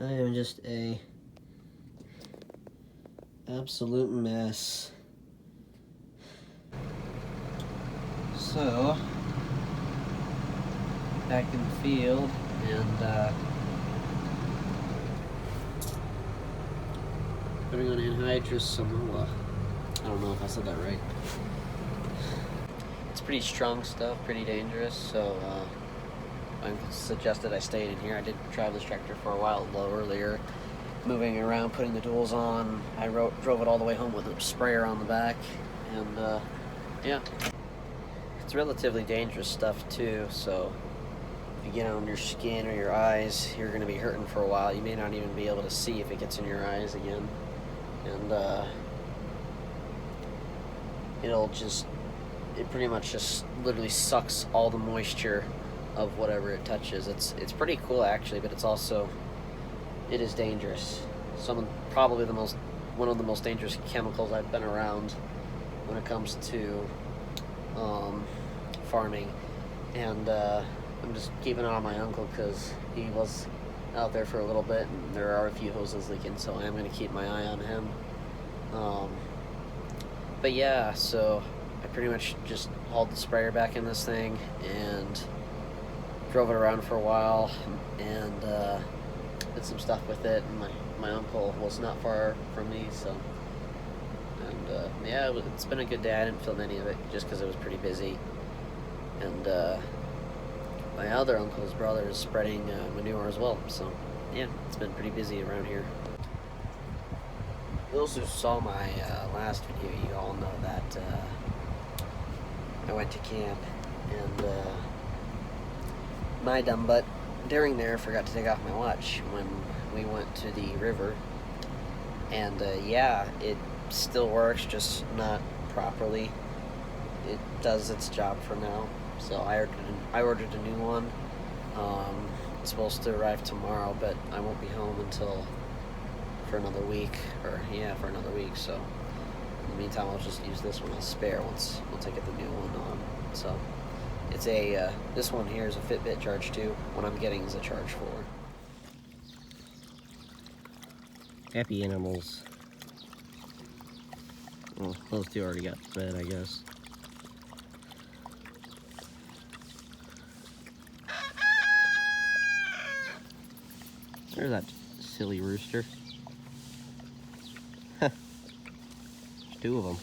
I am just a absolute mess. So, back in the field, and putting on Anhidris Amona. I don't know if I said that right. It's pretty strong stuff, pretty dangerous, so I suggested I stayed in here. I did drive this tractor for a while earlier, moving around, putting the tools on. I drove it all the way home with a sprayer on the back, and yeah. It's relatively dangerous stuff too, so if you get it on your skin or your eyes, you're going to be hurting for a while. You may not even be able to see if it gets in your eyes again. And it pretty much just literally sucks all the moisture of whatever it touches. It's pretty cool actually, but it is dangerous. Probably one of the most dangerous chemicals I've been around when it comes to farming. And I'm just keeping it on my uncle because he was out there for a little bit and there are a few hoses leaking, so I am going to keep my eye on him. But yeah, so I pretty much just hauled the sprayer back in this thing and drove it around for a while and did some stuff with it. And my uncle was not far from me, so, and yeah, it's been a good day. I didn't film any of it just because it was pretty busy. And my other uncle's brother is spreading manure as well, so yeah, it's been pretty busy around here. Those who saw my last video, you all know that I went to camp, and my dumb butt during there forgot to take off my watch when we went to the river. And yeah, it still works, just not properly. It does its job for now. So I ordered a new one. It's supposed to arrive tomorrow, but I won't be home until for another week, so in the meantime I'll just use this one as spare once I get the new one on. So it's this one here is a Fitbit charge too. What I'm getting is a charge 4. Happy animals. Well, those two already got fed, I guess. There's that silly rooster. There's 2 of them.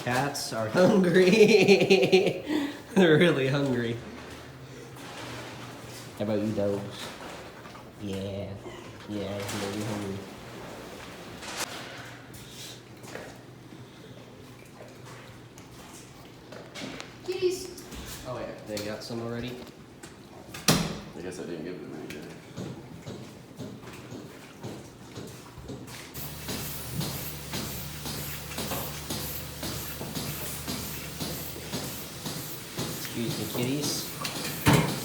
Cats are hungry. They're really hungry. How about you, dogs? Yeah, you're really hungry. Kitties! Oh yeah, they got some already? I guess I didn't give them any dinner. Excuse me, kitties.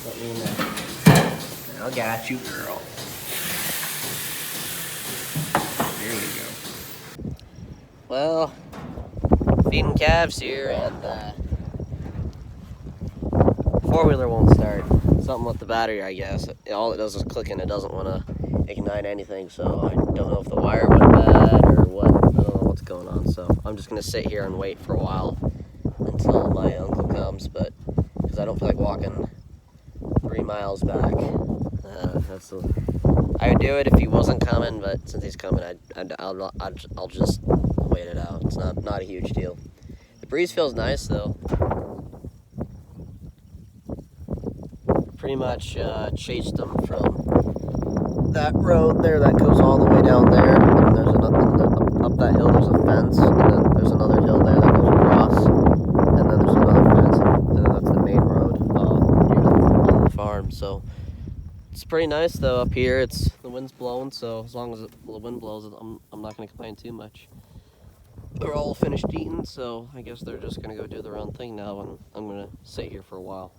Let me in there. I got you, girl. There we go. Well, feeding calves here, and four-wheeler won't start. Something with the battery, I guess. All it does is click and it doesn't want to ignite anything, so I don't know if the wire went bad or what. I don't know what's going on, so I'm just going to sit here and wait for a while until my uncle comes, but because I don't feel like walking 3 miles back. I would do it if he wasn't coming, but since he's coming, I'll just wait it out. It's not a huge deal. The breeze feels nice though. Pretty much chased them from that road there that goes all the way down there, and there's up that hill there's a fence, and then there's another hill there that goes across, and then there's another fence, and then that's the main road on the farm. So it's pretty nice though up here. The wind's blowing, so as long as the wind blows, I'm not going to complain too much. They're all finished eating, so I guess they're just going to go do their own thing now, and I'm going to sit here for a while.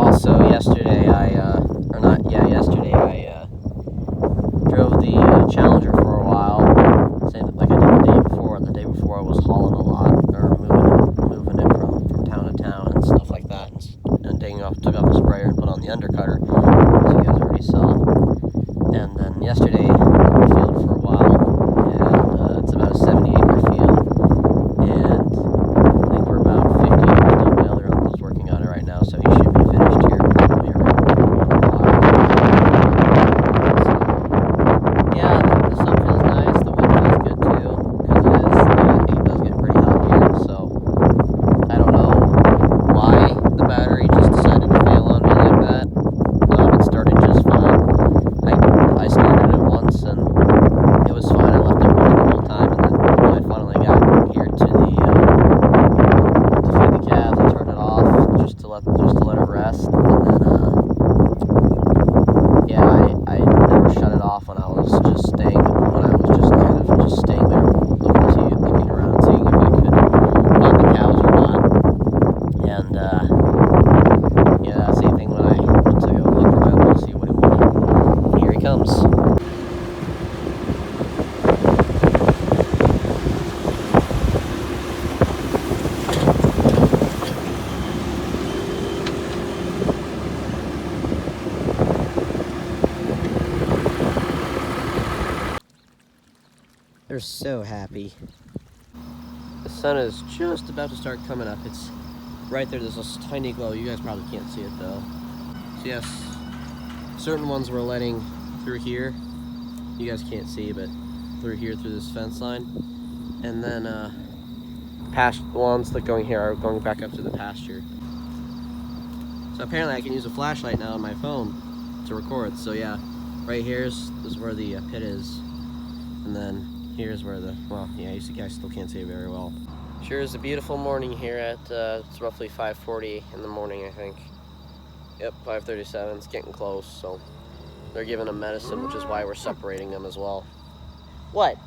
Also, yesterday yesterday I drove the Challenger for a while, same like I did the day before. The day before I was hauling a lot, or moving it from town to town and stuff like that, and took off the sprayer and put on the Undercutter, as you guys already saw. And then yesterday, I was in the field for a while, and it's about a 70-acre field, and I think we're about 50 acres done. My other uncle's working on it right now, so he should be finished here probably around 1 o'clock. So, yeah, the sun feels nice, the wind feels good too, because it does get pretty hot here, so I don't know why the battery just decided to fail on me like that. It started just fine. I started it once and it was fine. I left it running the whole time, and then when I finally got here to feed the calves, I turned it off just to let it rest. And then I never shut it off when I was just staying there looking around, seeing if I could find the cows or not. And same thing when I went to go look around to see what it was. And here he comes. They're so happy. The sun is just about to start coming up. It's right there. There's this tiny glow. You guys probably can't see it though. So yes, certain ones we're letting through here. You guys can't see, but through here, through this fence line. And then past ones that going here are going back up to the pasture. So apparently I can use a flashlight now on my phone to record. So yeah, right here is where the pit is. And then here's where you guys still can't see it very well. Sure is a beautiful morning here at, it's roughly 5:40 in the morning, I think. Yep, 5:37, it's getting close, so they're giving them medicine, which is why we're separating them as well. What?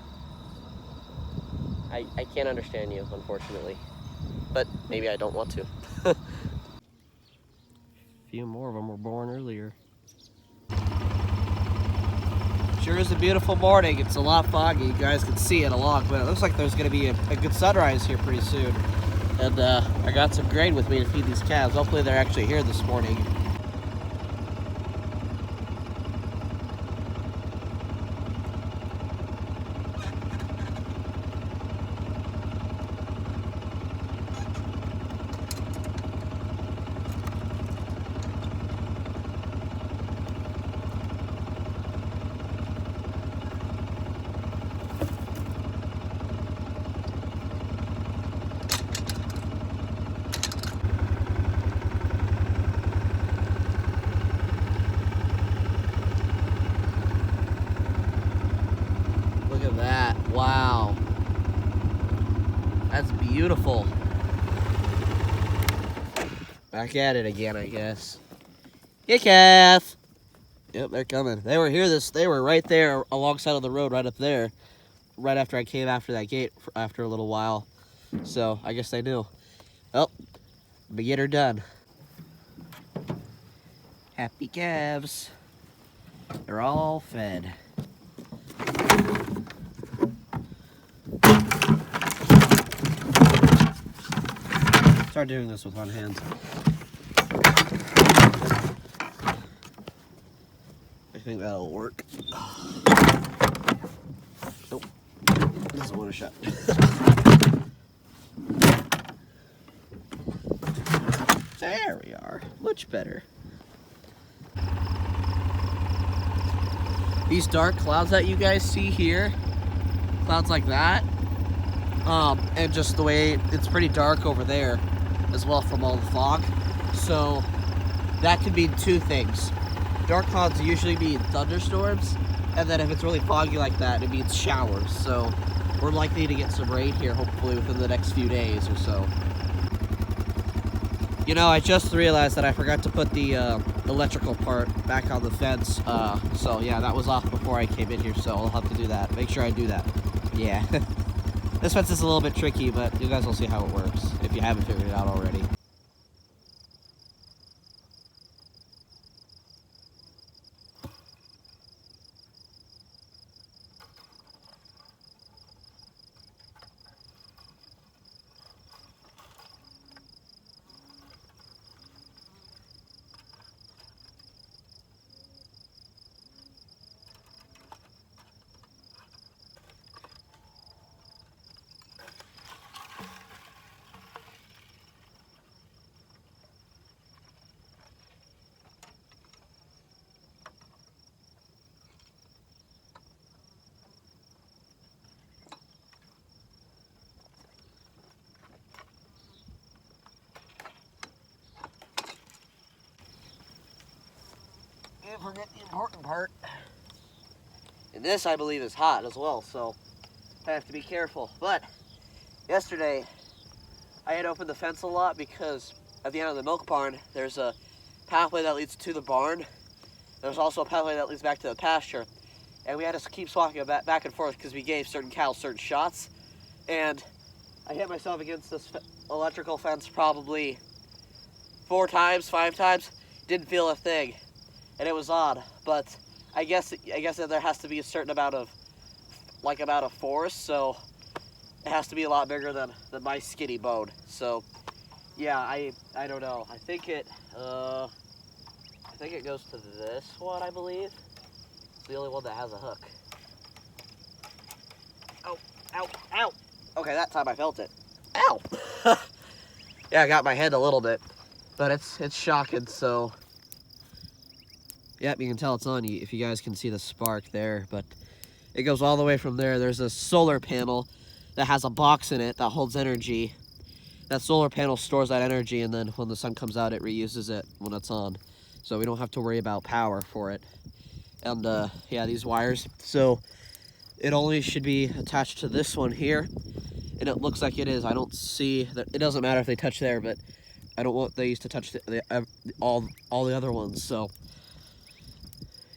I can't understand you, unfortunately. But maybe I don't want to. A few more of them were born earlier. Sure is a beautiful morning. It's a lot foggy. You guys can see it along, but it looks like there's going to be a good sunrise here pretty soon. And I got some grain with me to feed these calves. Hopefully they're actually here this morning. Look at that. Wow. That's beautiful. Back at it again, I guess. Hey, calf. Yep, they're coming. They were here. They were right there alongside of the road, right up there. Right after I came after that gate after a little while. So I guess they knew. Well, beginner done. Happy calves. They're all fed. Start doing this with one hand. I think that'll work. Nope. Doesn't want to shut. There we are. Much better. These dark clouds that you guys see here, clouds like that, and just the way it's pretty dark over there as well from all the fog. So that could mean two things. Dark clouds usually mean thunderstorms, and then if it's really foggy like that, it means showers. So we're likely to get some rain here, hopefully within the next few days or so. You know, I just realized that I forgot to put the electrical part back on the fence. So yeah, that was off before I came in here, so I'll have to do that. Make sure I do that. Yeah. This fence is a little bit tricky, but you guys will see how it works if you haven't figured it out already. did forget the important part. And this, I believe, is hot as well, so I have to be careful. But yesterday, I had opened the fence a lot because at the end of the milk barn, there's a pathway that leads to the barn. There's also a pathway that leads back to the pasture. And we had to keep swapping it back and forth because we gave certain cows certain shots. And I hit myself against this electrical fence probably 4 times, 5 times. Didn't feel a thing. And it was odd. But I guess that there has to be a certain amount of force, so it has to be a lot bigger than my skinny bone. So yeah, I don't know. I think it goes to this one, I believe. It's the only one that has a hook. Ow, ow, ow. Okay, that time I felt it. Ow! Yeah, I got my head a little bit, but it's shocking, so. Yep, you can tell it's on if you guys can see the spark there, but it goes all the way from there. There's a solar panel that has a box in it that holds energy. That solar panel stores that energy, and then when the sun comes out, it reuses it when it's on. So we don't have to worry about power for it. And yeah, these wires. So it only should be attached to this one here, and it looks like it is. I don't see that. It doesn't matter if they touch there, but I don't want these to touch all the other ones. So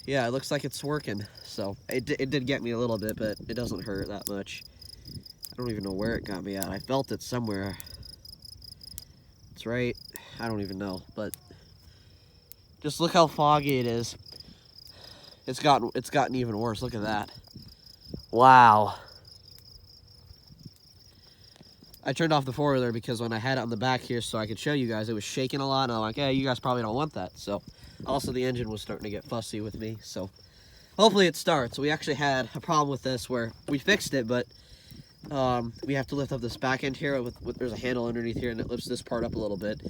yeah, it looks like it's working. So it did get me a little bit, but it doesn't hurt that much. I don't even know where it got me at. I felt it somewhere. It's right. I don't even know, but just look how foggy it is. It's gotten even worse. Look at that. Wow. I turned off the four-wheeler because when I had it on the back here so I could show you guys, it was shaking a lot, and I'm like, hey, you guys probably don't want that. So also the engine was starting to get fussy with me, so hopefully it starts. We actually had a problem with this where we fixed it, but we have to lift up this back end here. There's a handle underneath here, and it lifts this part up a little bit.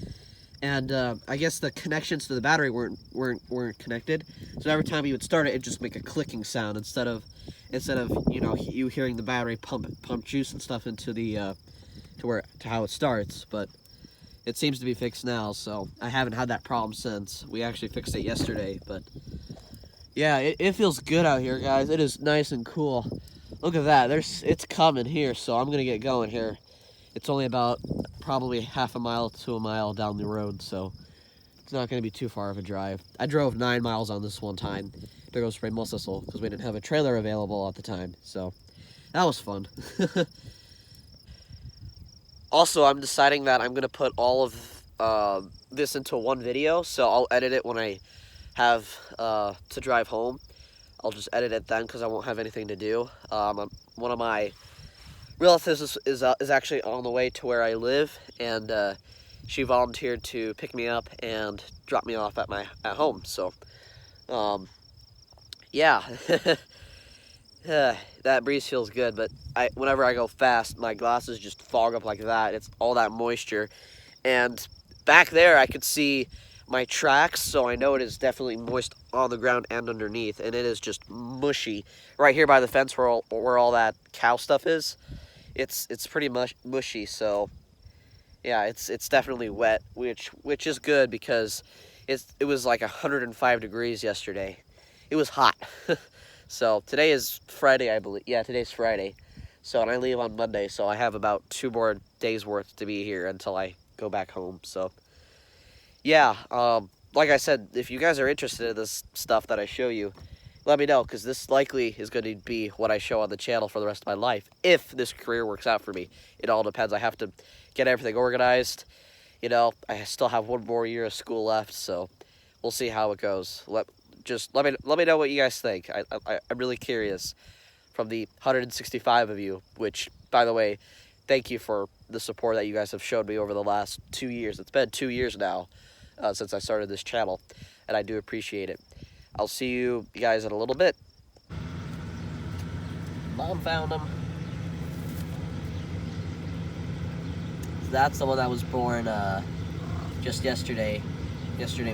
And I guess the connections to the battery weren't connected. So every time you would start it, it'd just make a clicking sound instead of you hearing the battery pump juice and stuff into the to how it starts. But it seems to be fixed now, so I haven't had that problem since. We actually fixed it yesterday, but yeah, it feels good out here, guys. It is nice and cool. Look at that. It's coming here, so I'm gonna get going here. It's only about probably half a mile to a mile down the road, so it's not going to be too far of a drive. I drove 9 miles on this one time to go spray mussel because we didn't have a trailer available at the time, so that was fun. Also, I'm deciding that I'm going to put all of this into one video, so I'll edit it when I have to drive home. I'll just edit it then because I won't have anything to do. One of my relatives is actually on the way to where I live, and she volunteered to pick me up and drop me off at home. So, yeah, that breeze feels good. But whenever I go fast, my glasses just fog up like that. It's all that moisture, and back there I could see my tracks, so I know it is definitely moist on the ground and underneath, and it is just mushy right here by the fence where all that cow stuff is. It's pretty mushy, so yeah, it's definitely wet, which is good because it was like 105 degrees yesterday. It was hot. So today is Friday, I believe. Yeah, today's Friday. So, and I leave on Monday, so I have about 2 more days worth to be here until I go back home. So yeah, like I said, if you guys are interested in this stuff that I show you, let me know, because this likely is going to be what I show on the channel for the rest of my life, if this career works out for me. It all depends. I have to get everything organized. You know, I still have 1 more year of school left, so we'll see how it goes. Let me know what you guys think. I'm really curious from the 165 of you, which, by the way, thank you for the support that you guys have showed me over the last 2 years. It's been 2 years now since I started this channel, and I do appreciate it. I'll see you guys in a little bit. Mom found him. So that's the one that was born just yesterday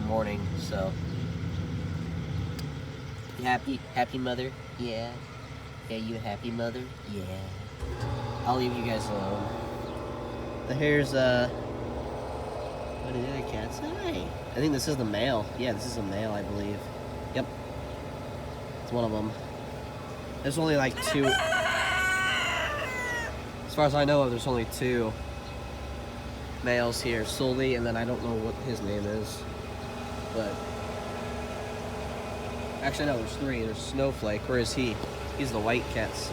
morning. So you happy mother? Yeah. Yeah, you a happy mother? Yeah. I'll leave you guys alone. The hair's what are the other cats? Hi. I think this is the male. Yeah, this is a male, I believe. Yep. one of them. There's only like 2. As far as I know, there's only 2 males here, Sully, and then I don't know what his name is. But actually, no, there's 3. There's Snowflake. Where is he? He's the white cat's.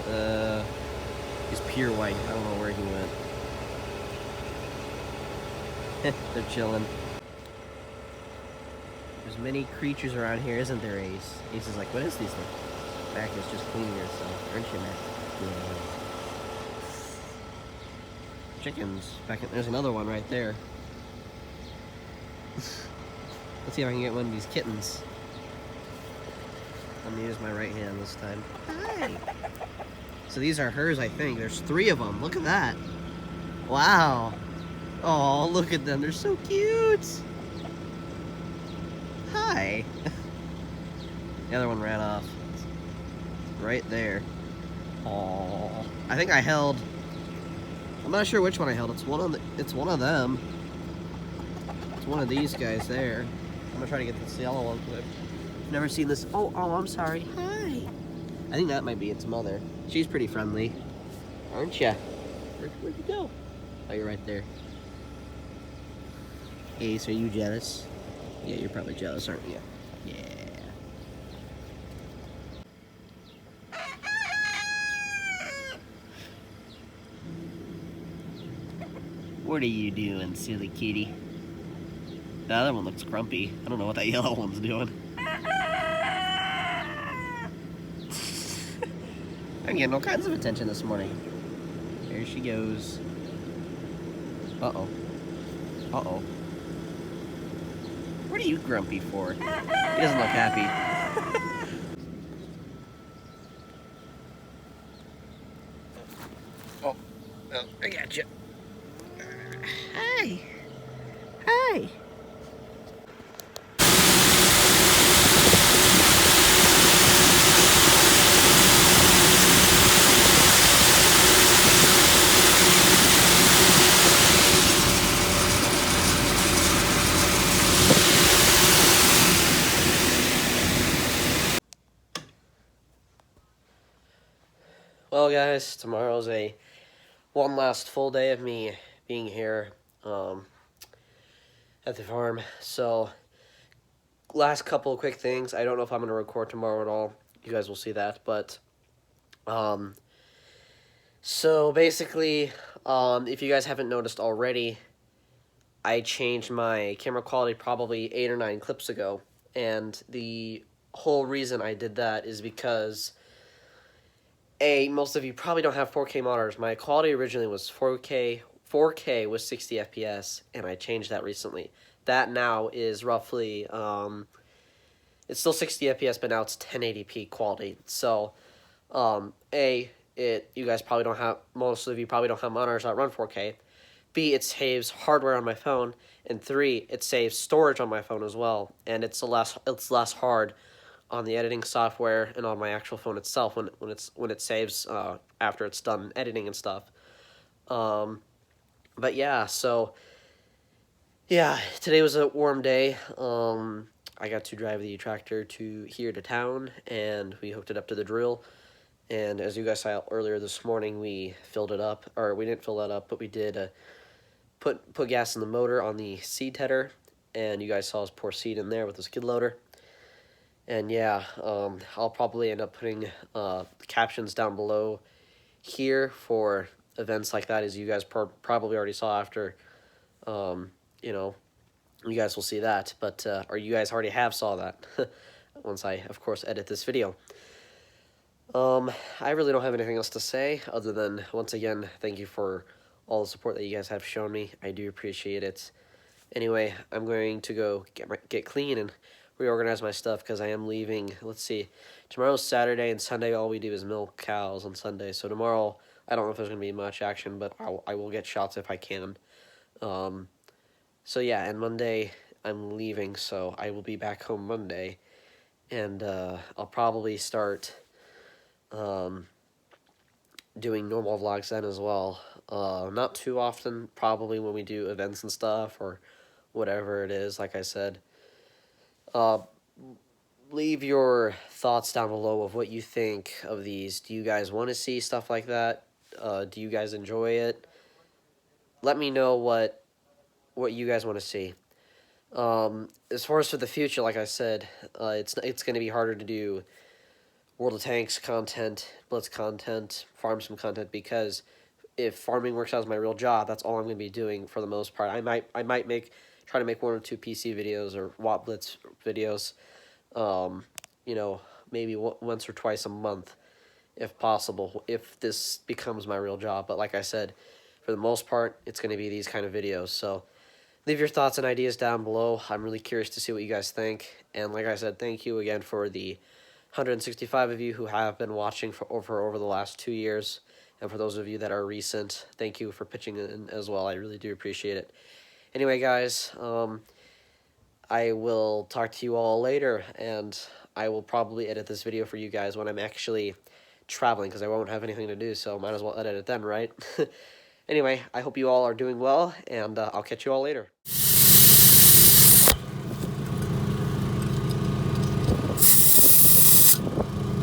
He's pure white. I don't know where he went. They're chilling. There's many creatures around here, isn't there, Ace? Ace is like, what is these things? Mac is just cleaning yourself, aren't you, Mac? Yeah. Chickens. Back in, there's another one right there. Let's see if I can get one of these kittens. I'm gonna use my right hand this time. Hi! So these are hers, I think. There's 3 of them. Look at that. Wow. Oh, look at them. They're so cute. Hi. The other one ran off. Right there. Oh, I think I held. I'm not sure which one I held. It's one of them. It's one of these guys there. I'm gonna try to get this yellow one. I've never seen this. Oh, I'm sorry. Hi. I think that might be its mother. She's pretty friendly, aren't ya? Where'd you go? Oh, you're right there. Ace, are you jealous? Yeah, you're probably jealous, aren't you? Yeah. What are you doing, silly kitty? The other one looks grumpy. I don't know what that yellow one's doing. I'm getting all kinds of attention this morning. There she goes. Uh-oh. Uh-oh. What are you grumpy for? He doesn't look happy. Oh, I gotcha. Hi. Hi. Well, guys, tomorrow's one last full day of me being here at the farm. So, last couple of quick things. I don't know if I'm going to record tomorrow at all. You guys will see that. But, so basically, if you guys haven't noticed already, I changed my camera quality probably 8 or 9 clips ago. And the whole reason I did that is because most of you probably don't have 4K monitors. My quality originally was 4K with 60 FPS, and I changed that recently. That now is roughly, it's still 60 FPS, but now it's 1080p quality. So, you guys probably don't have, most of you probably don't have monitors that run 4K. B, it saves hardware on my phone, and 3, it saves storage on my phone as well, and it's less hard on the editing software and on my actual phone itself when it saves after it's done editing and stuff. But yeah, so yeah, today was a warm day. I got to drive the tractor here to town, and we hooked it up to the drill. And as you guys saw earlier this morning, we filled it up, or we didn't fill that up, but we did put gas in the motor on the seed header, and you guys saw us pour seed in there with the skid loader. And yeah, I'll probably end up putting captions down below here for events like that, as you guys probably already saw after, you know, you guys will see that. But, or you guys already have saw that once I, of course, edit this video. I really don't have anything else to say other than, once again, thank you for all the support that you guys have shown me. I do appreciate it. Anyway, I'm going to go get clean and reorganize my stuff because I am leaving. Let's see, tomorrow's Saturday, and Sunday all we do is milk cows on Sunday. So tomorrow, I don't know if there's going to be much action, but I will get shots if I can. So yeah, and Monday I'm leaving, so I will be back home Monday, and I'll probably start doing normal vlogs then as well. Not too often, probably when we do events and stuff or whatever it is, like I said. leave your thoughts down below of what you think of these. Do you guys want to see stuff like that? Do you guys enjoy it? Let me know what you guys want to see. As far as for the future, like I said, it's going to be harder to do World of Tanks content, Blitz content, Farm Sim content, because if farming works out as my real job, that's all I'm going to be doing for the most part. I might try to make 1 or 2 PC videos or Watt Blitz videos, you know, maybe once or twice a month, if possible, if this becomes my real job. But like I said, for the most part, it's going to be these kind of videos. So leave your thoughts and ideas down below. I'm really curious to see what you guys think. And like I said, thank you again for the 165 of you who have been watching for over the last 2 years. And for those of you that are recent, thank you for pitching in as well. I really do appreciate it. Anyway, guys, I will talk to you all later, and I will probably edit this video for you guys when I'm actually traveling, because I won't have anything to do, so might as well edit it then, right? Anyway, I hope you all are doing well, and I'll catch you all later.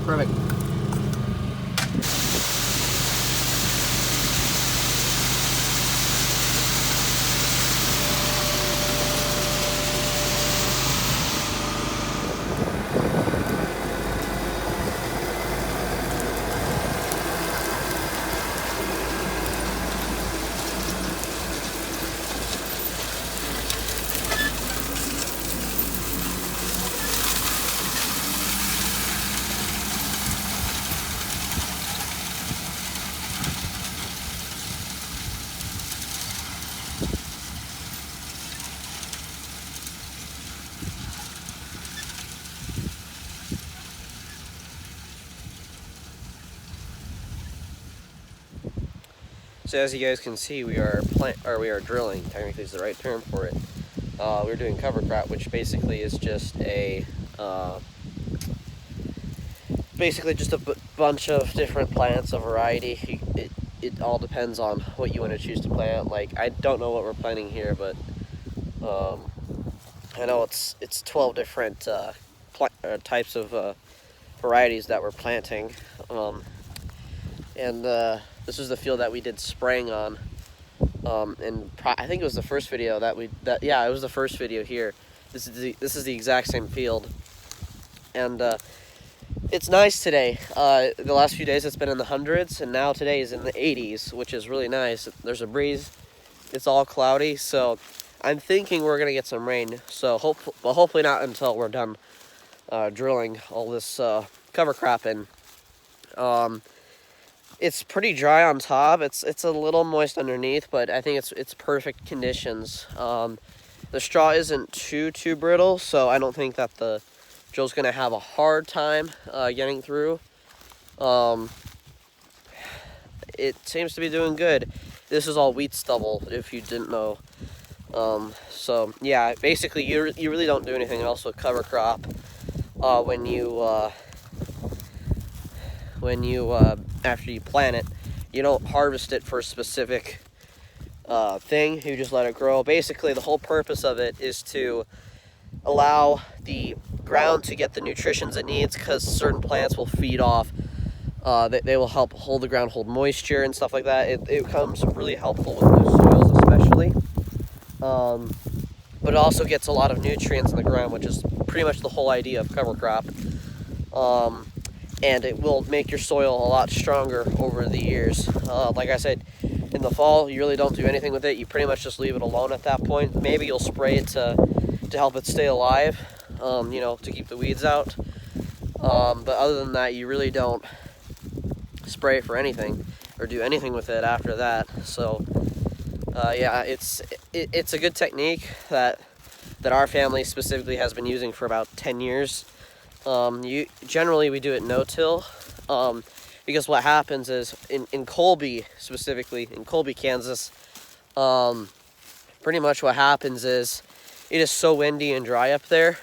Perfect. So as you guys can see, we are drilling. Technically, is the right term for it. We're doing cover crop, which basically is just a bunch of different plants, a variety. It all depends on what you want to choose to plant. Like, I don't know what we're planting here, but I know it's 12 different types of varieties that we're planting. This was the field that we did spraying on, and I think it was the first video it was the first video here. This is the exact same field, and it's nice today. The last few days it's been in the hundreds, and now today is in the 80s, which is really nice. There's a breeze. It's all cloudy, so I'm thinking we're gonna get some rain. So hopefully not until we're done drilling all this cover crop in. It's pretty dry on top. It's a little moist underneath, but I think it's perfect conditions. The straw isn't too brittle, so I don't think that the drill's gonna have a hard time getting through. It seems to be doing good. This is all wheat stubble, if you didn't know. So yeah, basically you really don't do anything else with cover crop when you after you plant it. You don't harvest it for a specific thing. You just let it grow. Basically, the whole purpose of it is to allow the ground to get the nutritions it needs, because certain plants will feed off. They will help hold the ground, hold moisture and stuff like that. It becomes really helpful with loose soils, especially. But it also gets a lot of nutrients in the ground, which is pretty much the whole idea of cover crop. And it will make your soil a lot stronger over the years. Like I said, in the fall, you really don't do anything with it. You pretty much just leave it alone at that point. Maybe you'll spray it to help it stay alive, you know, to keep the weeds out. But other than that, you really don't spray it for anything or do anything with it after that. So, yeah, it's a good technique that our family specifically has been using for about 10 years. Generally we do it no-till, because what happens is in Colby, specifically in Colby, Kansas, pretty much what happens is it is so windy and dry up there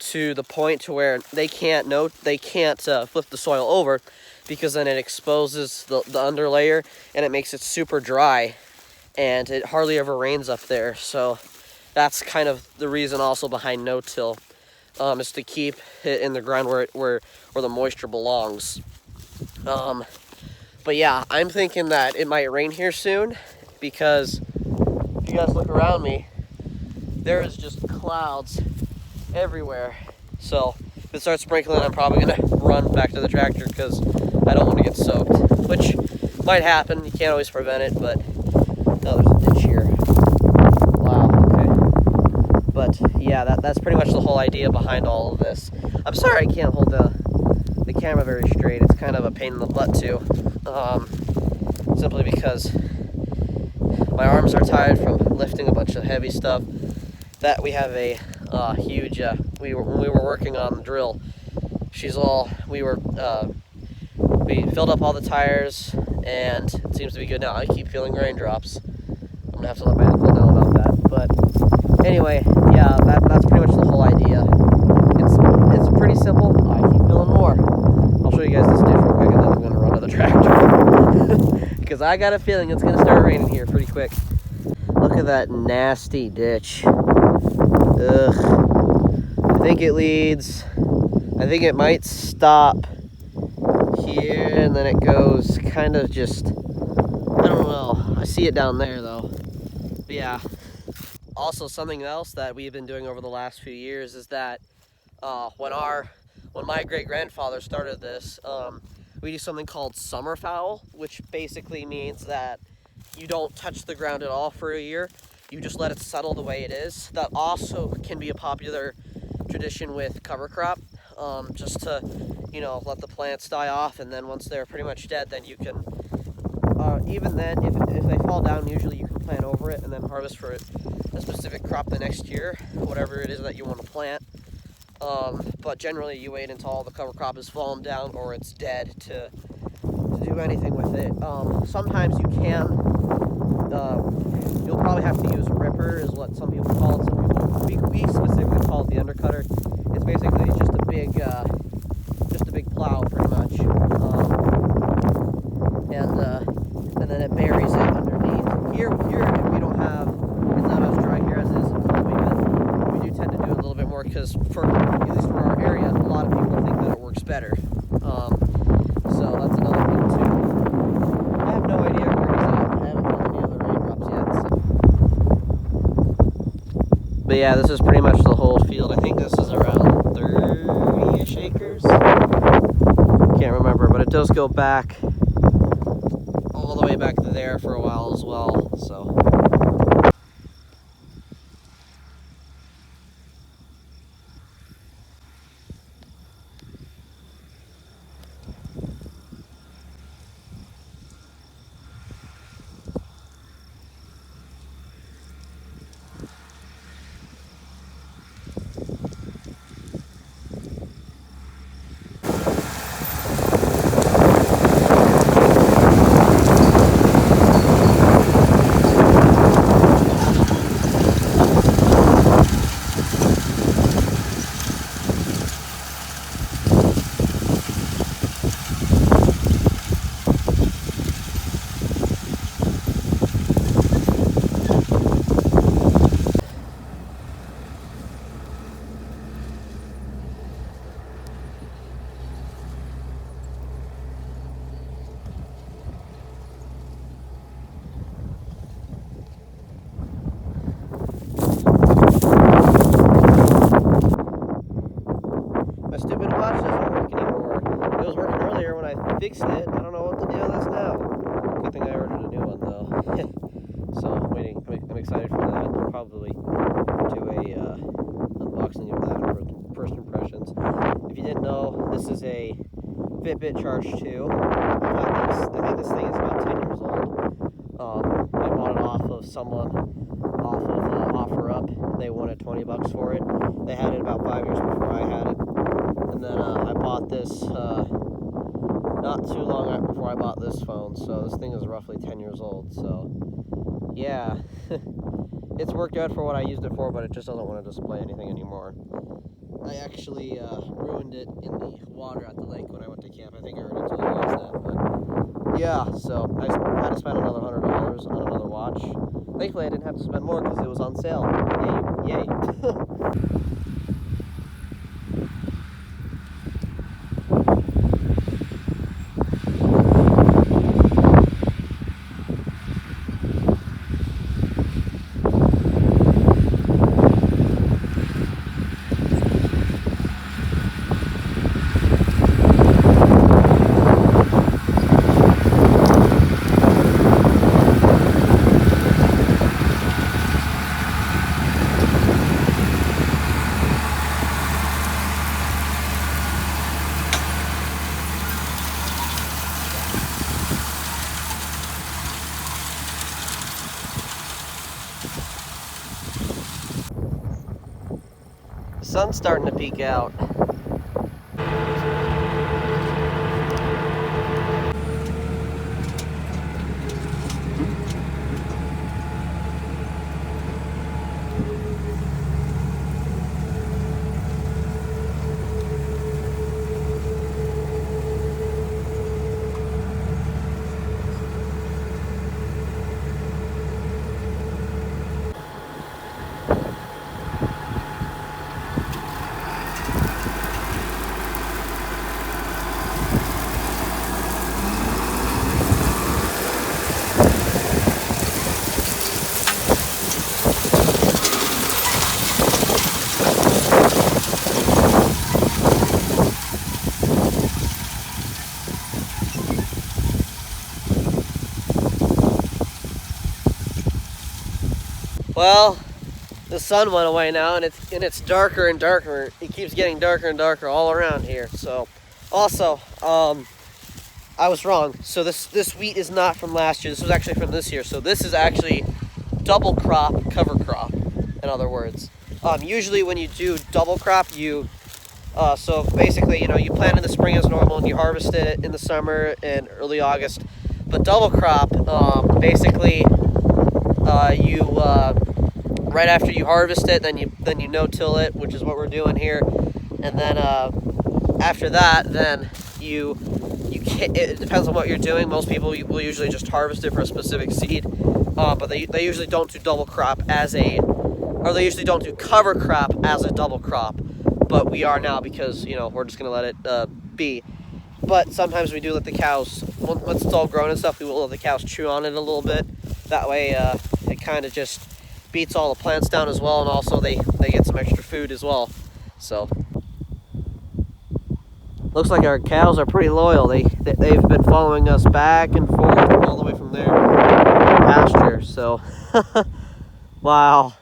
to the point to where they can't flip the soil over, because then it exposes the underlayer and it makes it super dry, and it hardly ever rains up there. So that's kind of the reason also behind no-till. is to keep it in the ground where the moisture belongs. But yeah, I'm thinking that it might rain here soon, because if you guys look around me, there is just clouds everywhere. So if it starts sprinkling, I'm probably gonna run back to the tractor because I don't want to get soaked, which might happen. You can't always prevent it, but oh, there's a ditch here. Wow, okay. But yeah, that's pretty much the whole idea behind all of this. I'm sorry I can't hold the camera very straight. It's kind of a pain in the butt too, simply because my arms are tired from lifting a bunch of heavy stuff. That we have a huge, when we were working on the drill, we filled up all the tires, and it seems to be good now. I keep feeling raindrops. I'm gonna have to let my uncle know about that. But anyway, yeah, that's pretty much the whole idea. It's pretty simple. I keep feeling more. I'll show you guys this ditch real quick, and then I'm gonna run to the tractor because I got a feeling it's gonna start raining here pretty quick. Look at that nasty ditch. Ugh. I think it might stop here, and then it goes kind of just, I don't know. I see it down there though. But yeah. Also, something else that we've been doing over the last few years is that when my great-grandfather started this, we do something called summer foul, which basically means that you don't touch the ground at all for a year. You just let it settle the way it is. That also can be a popular tradition with cover crop, just to, let the plants die off, and then once they're pretty much dead, then you can, even then, if they fall down, usually you can plant over it and then harvest for a specific crop the next year, whatever it is that you want to plant. But generally you wait until all the cover crop has fallen down or it's dead to do anything with it. Sometimes you can, you'll probably have to use ripper is what some people call it. We specifically call it the undercutter. It's basically just a big plow pretty much. And then it buries it underneath. Here we don't have, it's not as dry here as it is in Cultivator. We do tend to do it a little bit more because at least for our area, a lot of people think that it works better. So that's another thing too. I have no idea where it's at. I haven't had any other raindrops yet. So. But yeah, this is pretty much the whole field. I think this is around 30-ish acres. Can't remember, but it does go back all the way back to there for a while as well. So. Fixed it. I don't know what the deal is now. Good thing I ordered a new one though. So I'm waiting. I'm excited for that. I'll probably do a unboxing of that for first impressions. If you didn't know, this is a Fitbit Charge 2. I think this thing is about 10 years old. I bought it off of someone off of OfferUp. They wanted $20 for it. They had it about 5 years before I had it, and then I bought this. Not too long before I bought this phone, so this thing is roughly 10 years old, so yeah. It's worked out for what I used it for, but it just doesn't want to display anything anymore. I actually ruined it in the water at the lake when I went to camp. I think I already told you guys that, but yeah, so I had to spend another $100 on another watch. Thankfully I didn't have to spend more because it was on sale. Yay. sun's starting to peek out. Well, the sun went away now, and it's darker and darker. It keeps getting darker and darker all around here. So, also, I was wrong. So this wheat is not from last year. This was actually from this year. So this is actually double crop, cover crop. In other words, usually when you do double crop, so basically, you plant in the spring as normal, and you harvest it in the summer and early August. But double crop, basically, right after you harvest it, then you no-till it, which is what we're doing here, and then after that, then it depends on what you're doing. Most people will usually just harvest it for a specific seed, but they usually don't do double crop they usually don't do cover crop as a double crop, but we are now because we're just gonna let it be. But sometimes we do let the cows, once it's all grown and stuff, we will let the cows chew on it a little bit. That way it kind of just beats all the plants down as well, and also they get some extra food as well. So looks like our cows are pretty loyal. They've been following us back and forth all the way from their pasture. So wow,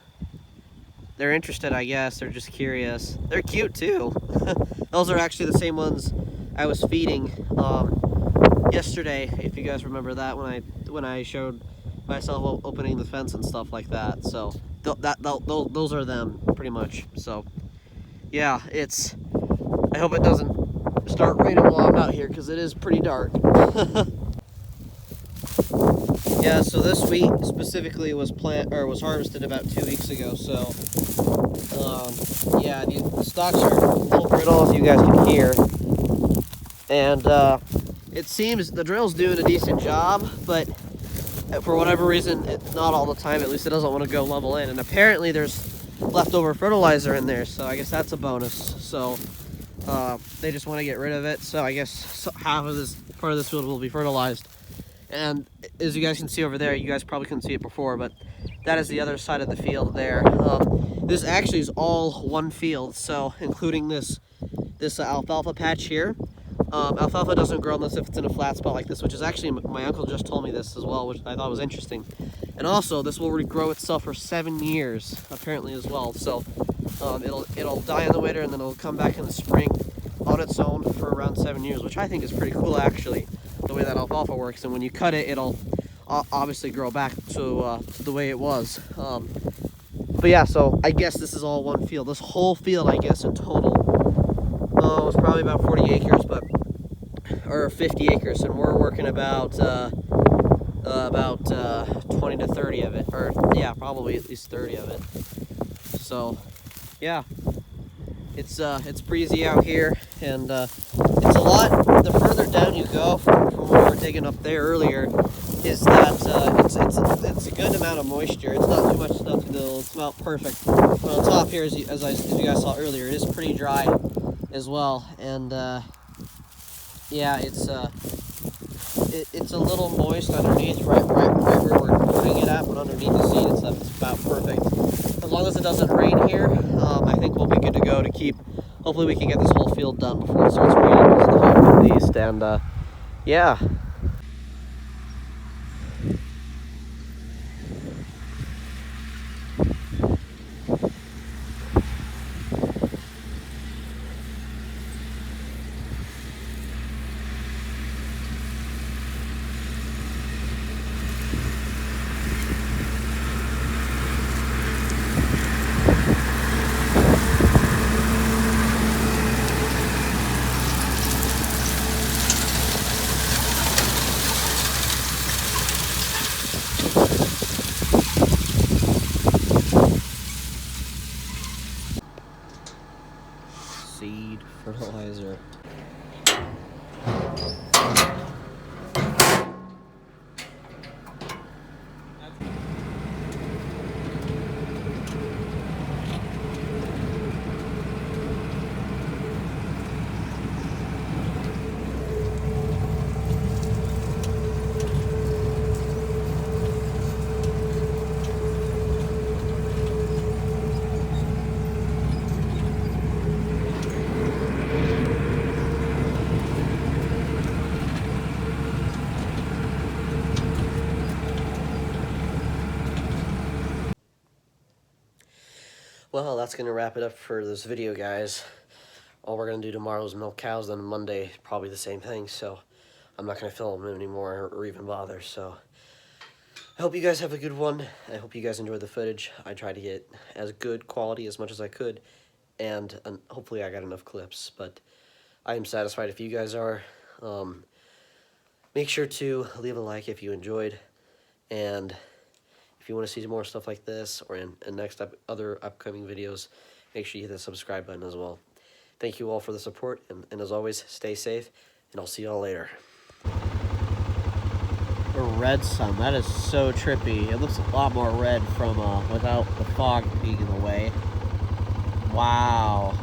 they're interested, I guess. They're just curious. They're cute too. Those are actually the same ones I was feeding yesterday, if you guys remember that, when I showed myself opening the fence and stuff like that. So those are them pretty much. So yeah, I hope it doesn't start raining while I'm out here, because it is pretty dark. Yeah, so this wheat specifically was harvested about 2 weeks ago. So yeah, the stalks are a little brittle, as you guys can hear, and it seems the drill's doing a decent job, but for whatever reason, not all the time, at least it doesn't want to go level in. And apparently there's leftover fertilizer in there, so I guess that's a bonus. So they just want to get rid of it. So I guess half of this part of this field will be fertilized. And as you guys can see over there, you guys probably couldn't see it before, but that is the other side of the field there. This actually is all one field, so including this alfalfa patch here. Alfalfa doesn't grow unless if it's in a flat spot like this, which is actually, my uncle just told me this as well, which I thought was interesting. And also, this will regrow itself for 7 years, apparently, as well. So it'll die in the winter, and then it'll come back in the spring on its own for around 7 years, which I think is pretty cool, actually, the way that alfalfa works. And when you cut it, it'll obviously grow back to the way it was. But yeah, so I guess this is all one field. This whole field, I guess, in total, was probably about 40 acres, or 50 acres, and we're working about 20 to 30 of it, or yeah, probably at least 30 of it. So yeah, it's breezy out here, and it's a lot. The further down you go from where we were digging up there earlier, is that it's a good amount of moisture. It's not too much stuff to do. It's about perfect. But on top here, as you guys saw earlier, it is pretty dry as well, and yeah, it's a little moist underneath, right where we're putting it at, but underneath the seed and stuff, it's about perfect. As long as it doesn't rain here, I think we'll be good to go to keep. Hopefully, we can get this whole field done before it starts raining, is the hope at least. And yeah. Well, that's going to wrap it up for this video, guys. All we're going to do tomorrow is milk cows, then Monday, probably the same thing, so I'm not going to film anymore or even bother, so I hope you guys have a good one. I hope you guys enjoyed the footage. I tried to get as good quality as much as I could, and hopefully I got enough clips, but I am satisfied if you guys are. Make sure to leave a like if you enjoyed, and if you want to see more stuff like this or in other upcoming videos, make sure you hit the subscribe button as well. Thank you all for the support, and as always, stay safe, and I'll see y'all later. A red sun, that is so trippy. It looks a lot more red from without the fog being in the way. Wow.